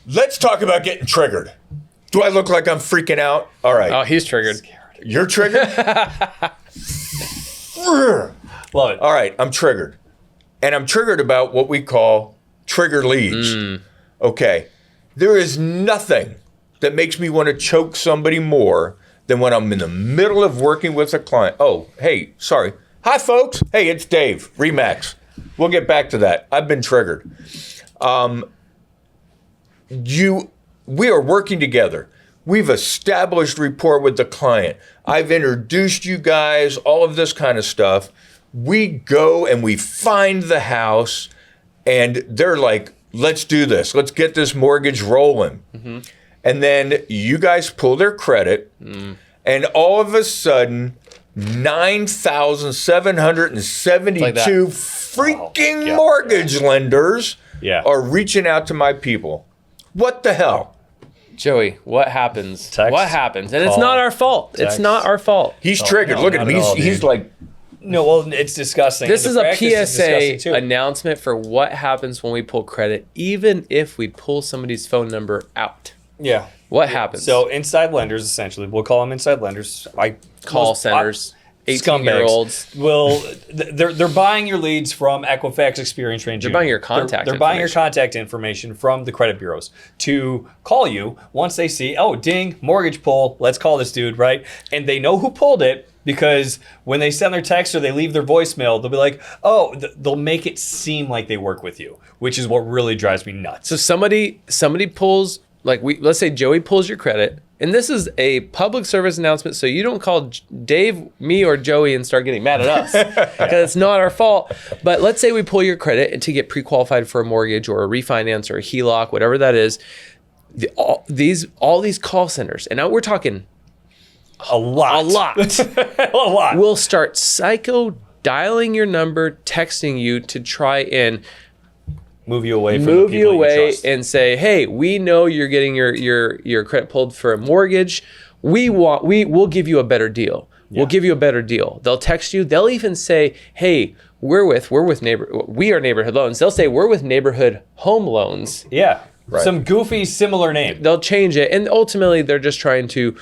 Let's talk about getting triggered. Do I look like I'm freaking out? All right. Oh, he's triggered. You're triggered? Love it. All right, I'm triggered. And I'm triggered about what we call trigger leads. Okay. There is nothing that makes me want to choke somebody more than when I'm in the middle of working with a client. Oh, hey, sorry. Hi, folks. Hey, it's Dave, Remax. We'll get back to that. I've been triggered. We are working together. We've established rapport with the client. I've introduced you guys, all of this kind of stuff. We go and we find the house, and they're like, let's do this. Let's get this mortgage rolling. Mm-hmm. And then you guys pull their credit, and all of a sudden, 9,772 freaking mortgage lenders are reaching out to my people. What the hell? Joey, what happens? Text, what happens? And call, it's not our fault. text. It's not our fault. He's triggered. Look at him. He's like... No, well, it's disgusting. This is a PSA PSA announcement for what happens when we pull credit, even if we pull somebody's phone number out. Yeah. What happens? So inside lenders, essentially, we'll call them inside lenders. Call centers. 18-year-olds. Well, they're buying your leads from Equifax, Experience, Range. They're buying your contact They're buying your contact information from the credit bureaus to call you once they see, oh, ding, mortgage pull, let's call this dude, right? And they know who pulled it because when they send their text or they leave their voicemail, they'll be like, oh, they'll make it seem like they work with you, which is what really drives me nuts. So somebody pulls, let's say Joey pulls your credit. And this is a public service announcement, so you don't call Dave, me, or Joey and start getting mad at us because it's not our fault. But let's say we pull your credit and to get pre-qualified for a mortgage or a refinance or a HELOC, whatever that is. All these call centers, and now we're talking a lot, a lot. We'll start psycho dialing your number, texting you to try and move you away from the people you trust. And say, hey, we know you're getting your credit pulled for a mortgage. We'll give you a better deal. Yeah. We'll give you a better deal. They'll text you. They'll even say, hey, we are Neighborhood Loans. They'll say we're with Neighborhood Home Loans. Yeah. Right. Some goofy similar name. They'll change it, and ultimately they're just trying to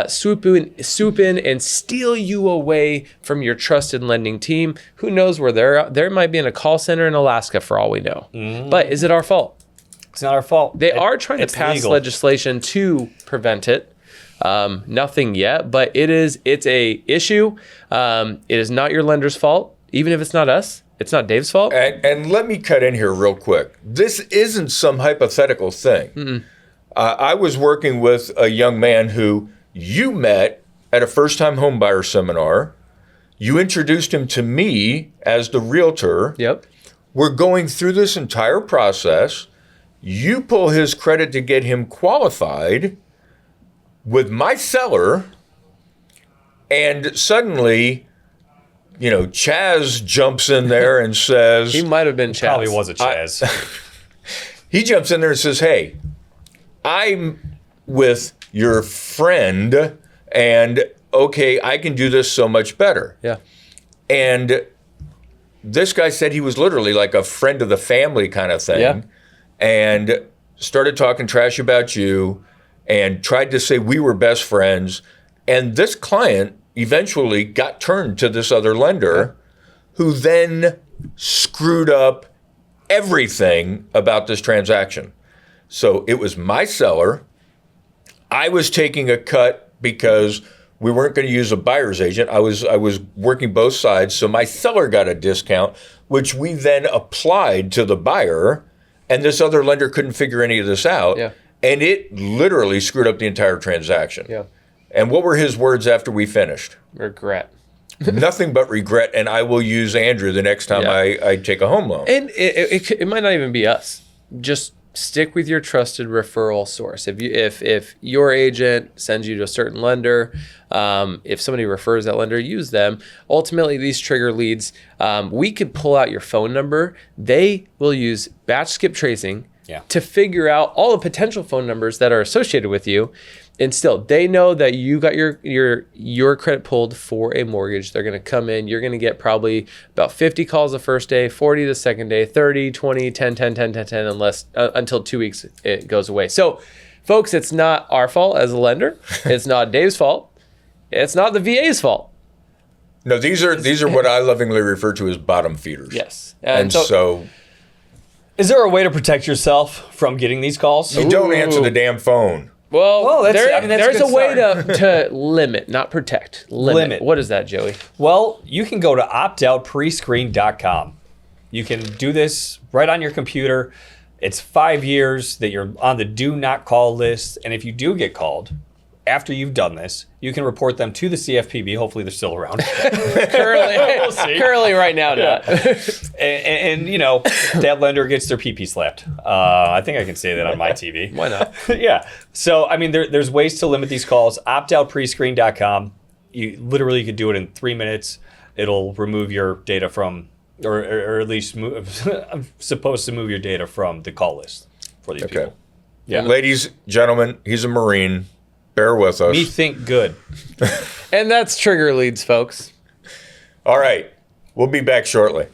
swoop in and steal you away from your trusted lending team. Who knows where they might be in a call center in Alaska for all we know. Mm-hmm. But is it our fault? It's not our fault. They are trying to pass legislation to prevent it. Nothing yet, but it's a issue. It is not your lender's fault, even if it's not us. It's not Dave's fault. And let me cut in here real quick. This isn't some hypothetical thing. I was working with a young man who you met at a first-time homebuyer seminar. You introduced him to me as the realtor. Yep. We're going through this entire process. You pull his credit to get him qualified with my seller, and suddenly... Chaz jumps in there and says... He might have been Chaz. Probably was a Chaz. He jumps in there and says, hey, I'm with your friend, and okay, I can do this so much better. Yeah. And this guy said he was literally like a friend of the family kind of thing. Yeah. And started talking trash about you and tried to say we were best friends. And this client eventually got turned to this other lender who then screwed up everything about this transaction. So it was my seller. I was taking a cut because we weren't going to use a buyer's agent. I was working both sides. So my seller got a discount, which we then applied to the buyer, and this other lender couldn't figure any of this out. Yeah. And it literally screwed up the entire transaction. Yeah. And what were his words after we finished? Regret. Nothing but regret, and I will use Andrew the next time I take a home loan. And it might not even be us. Just stick with your trusted referral source. If your agent sends you to a certain lender, if somebody refers that lender, use them. Ultimately, these trigger leads, we could pull out your phone number. They will use batch skip tracing to figure out all the potential phone numbers that are associated with you. And still, they know that you got your credit pulled for a mortgage. They're going to come in. You're going to get probably about 50 calls the first day, 40 the second day, 30, 20, 10, 10, 10, 10, 10, unless until 2 weeks it goes away. So, folks, it's not our fault as a lender. It's not Dave's fault. It's not the VA's fault. No, these are what I lovingly refer to as bottom feeders. Yes. And so is there a way to protect yourself from getting these calls? you don't answer the damn phone. Well, that's a there's good a way start. to limit, not protect. Limit. What is that, Joey? Well, you can go to optoutprescreen.com. You can do this right on your computer. It's 5 years that you're on the do not call list. And if you do get called, after you've done this, you can report them to the CFPB. Hopefully they're still around. We'll see. Currently right now, not. And you know, that lender gets their pee-pee slapped. I think I can say that on my TV. Why not? Yeah. So, I mean, there's ways to limit these calls. Optoutprescreen.com. You literally could do it in 3 minutes. It'll remove your data from, or at least I'm supposed to move your data from the call list for these people. Yeah. Ladies, gentlemen, he's a Marine. Bear with us. Me think good. And that's trigger leads, folks. All right. We'll be back shortly.